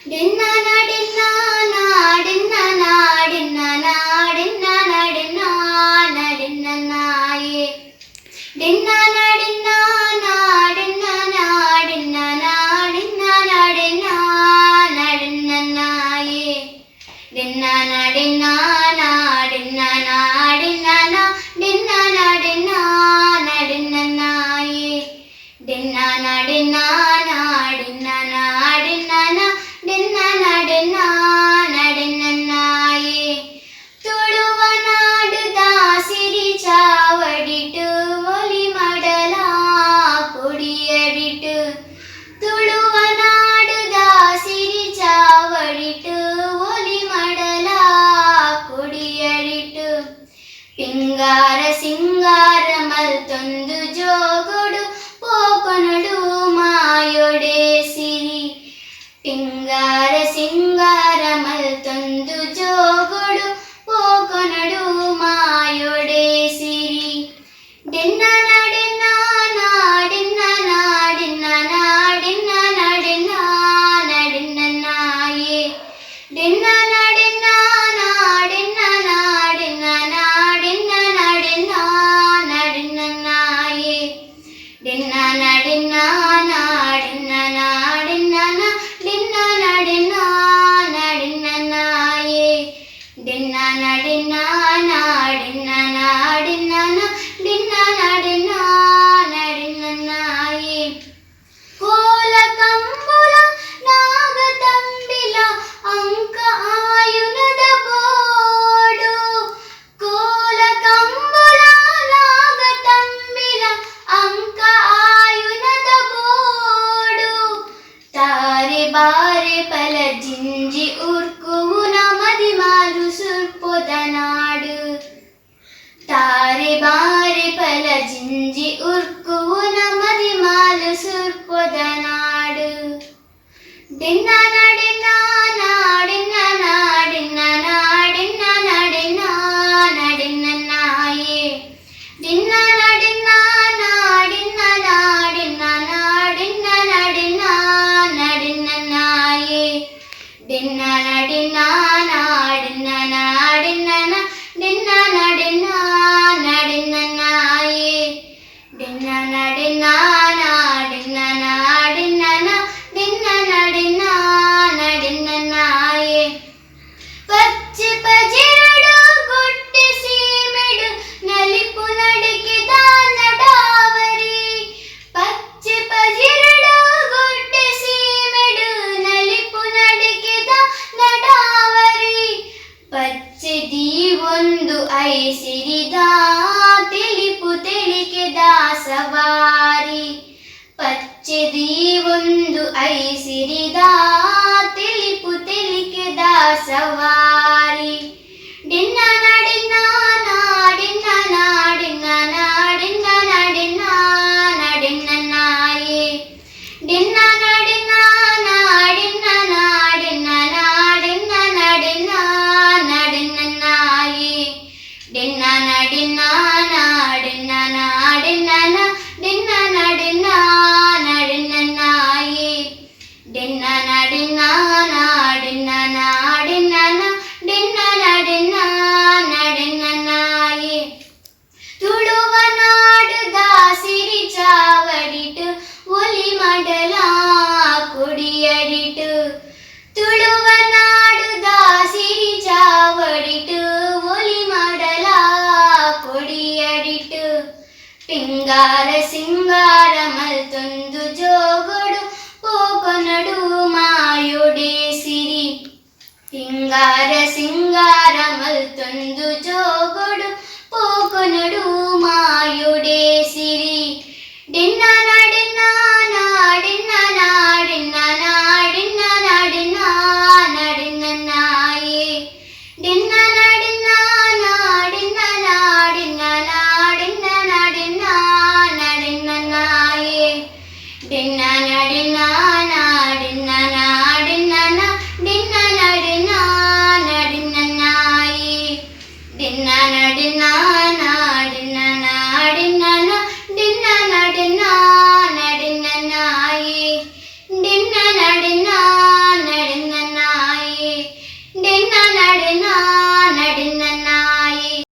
ಡಿನ್ನನ ಡಿನ್ನನ ಡಿನ್ನನ ಡಿನ್ನನ ಡಿನ್ನನ ಡಿನ್ನನ ಡಿನ್ನನಾಯೇ ಡಿನ್ನನ ಡಿನ್ನನ ಡಿನ್ನನ ಡಿನ್ನನ ಡಿನ್ನನ ಡಿನ್ನನ ಡಿನ್ನನಾಯೇ ಡಿನ್ನನ ಡಿನ್ನನ ಡಿನ್ನನ ಡಿನ್ನನ ಡಿನ್ನನ ಡಿನ್ನನ ಡಿನ್ನನಾಯೇ ಡಿನ್ನನ ಡಿನ್ನನ ಡಿನ್ನನ ಡಿನ್ನನ ಡಿನ್ನನ ಡಿನ್ನನ ಡಿನ್ನನಾಯೇ ತುಳುವ ನಾಡುದ ಸಿರಿ ಚಾವಡಿಟು ಒಲಿ ಮಡಲ ಕೊಡಿಯಡಿಟು ತುಳುವ ನಾಡುದ ಸಿರಿ ಚಾವಡಿಟು ಒಲಿ ಮಡಲ ಕೊಡಿಯಡಿಟು ಪಿಂಗಾರ ಸಿಂಗಾರ ಮಲ್ತೊಂದು ಜೋಗೊಡು ಪೋಕೊನಡು ಮಾಯೊಡೆ ಸಿರಿ ಪಿಂಗಾರ ಸಿಂಗಾರ ಮಲ್ತೊಂದು ಜೋಗೊಡು ಪೋಕೊನಡು ಮಾಯೊಡೆ ಸಿರಿ ಡಿನ್ನನ ಡಿನ್ನನ ಡಿನ್ನನ ಡಿನ್ನನ ಡಿನ್ನನ ಡಿನ್ನನ ಡಿನ್ನನಾಯೇ ಡಿನ್ನನ ಡಿನ್ನನ ಡಿನ್ನನ ಡಿನ್ನನ ಡಿನ್ನನ ಡಿನ್ನನ ಡಿನ್ನನಾಯೇ ಡಿನ್ನನ ಡಿನ್ನನ ಡಿನ್ನನ ಡಿನ್ನನ ಡಿನ್ನನ ಡಿನ್ನನ ಡಿನ್ನನಾಯೇ ಡಿನ್ನನ ಡಿನ್ನನ ಡಿನ್ನನ ಡಿನ್ನನ ಡಿನ್ನನ ಡಿನ್ನನ ಡಿನ್ನನಾಯೇ ಕೋಲ ಕಂಬುಳ ನಾಗ ತಂಬಿಲ ಅಂಕ ಆಯುನದ ಬೋಡು ಕೋಲ ಕಂಬುಳ ನಾಗ ತಂಬಿಲ ಅಂಕ ಆಯುನದ ಬೋಡು ತಾರೆ ಬಾರೆ ಪಲ ಜಿಂಜಿ ಉರ್ಕುವುನ ಮದಿಮಾಲು ಸುರ್ಪೊದ ನಾಡು ತಾರೆ ಬಾರೆ ಪಲ ಜಿಂಜಿ ಉರ್ಕುವುನ ಮದಿಮಾಲು ಸುರ್ಪೊದ ನಾಡು ಡಿನ್ನನ ಡಿನ್ನನ ಡಿನ್ನನ ಡಿನ್ನನ ಡಿನ್ನನ ಡಿನ್ನನ ಡಿನ್ನನಾಯೇ ಡಿನ್ನನ ಡಿನ್ನನ ಡಿನ್ನನ ಡಿನ್ನನ ಡಿನ್ನನ ಡಿನ್ನನ ಡಿನ್ನನಾಯೇ ಡಿನ್ನನ ಡಿನ್ನನ ಡಿನ್ನನ ಡಿನ್ನನ ಡಿನ್ನನ ಡಿನ್ನನ ಡಿನ್ನನಾಯೇ ಡಿನ್ನನ ಡಿನ್ನನ ಡಿನ್ನನ ಡಿನ್ನನ ಡಿನ್ನನ ಡಿನ್ನನ ಡಿನ್ನನಾಯೇ ಪಚ್ಚೆ ಪಜಿರಡು ಗುಡ್ಡೆ ಸೀಮೆಡು ನಲಿಪು ನಡಿಕೆದ ನಡಾವರಿ ಪಚ್ಚೆ ಪಜಿರಡು ಗುಡ್ಡೆ ಸೀಮೆಡು ನಲಿಪು ನಡಿಕೆದ ನಡಾವರಿ ಪಚ್ಚೆ ದೀವೊಂದು ಐಸಿರಿದ ತಿಳಿಪು ತಿಳಿಕೆದ ಸವಾರಿ ಪಚ್ಚೆ ದೀವೊಂದು ಐಸಿರಿದ ತಿಳಿಪು ತಿಳಿಕೆದ ಸವಾರಿ ಡಿನ್ನನ ಡಿನ್ನನ ಡಿನ್ನನ ಡಿನ್ನನ ಡಿನ್ನನ ಡಿನ್ನನ ಡಿನ್ನನಾಯೇ ಡಿನ್ನನ ಡಿನ್ನನ ಡಿನ್ನನ ಡಿನ್ನನ ಡಿನ್ನನ ಡಿನ್ನನ ಡಿನ್ನನಾಯೇ ಡಿನ್ನನ ಡಿನ್ನನ ಡಿನ್ನನ ಡಿನ್ನನ ಡಿನ್ನನ ಡಿನ್ನನ ಡಿನ್ನನಾಯೇ ಡಿನ್ನನ ಡಿನ್ನನ ಡಿನ್ನನ ಡಿನ್ನನ ಡಿನ್ನನ ಡಿನ್ನನ ಡಿನ್ನನಾಯೇ ತುಳುವ ನಾಡುದ ಸಿರಿ ಚಾವಡಿಟು ಒಲಿ ಮಡಲ ಕೊಡಿಯಡಿಟು ತುಳುವ ನಾಡುದ ಸಿರಿ ಚಾವಡಿಟು ಒಲಿ ಮಡಲ ಕೊಡಿಯಡಿಟು ಪಿಂಗಾರ ಸಿಂಗಾರ ಮಲ್ತೊಂದು ಜೋಗೊಡು ಪೋಕೊನಡು ಮಾಯೊಡೆ ಸಿರಿ ಪಿಂಗಾರ ಸಿಂಗಾರ ಮಲ್ತೊಂದು ಜೋಗೊಡು ಪೋಕೊನಡು ಮಾಯೊಡೆ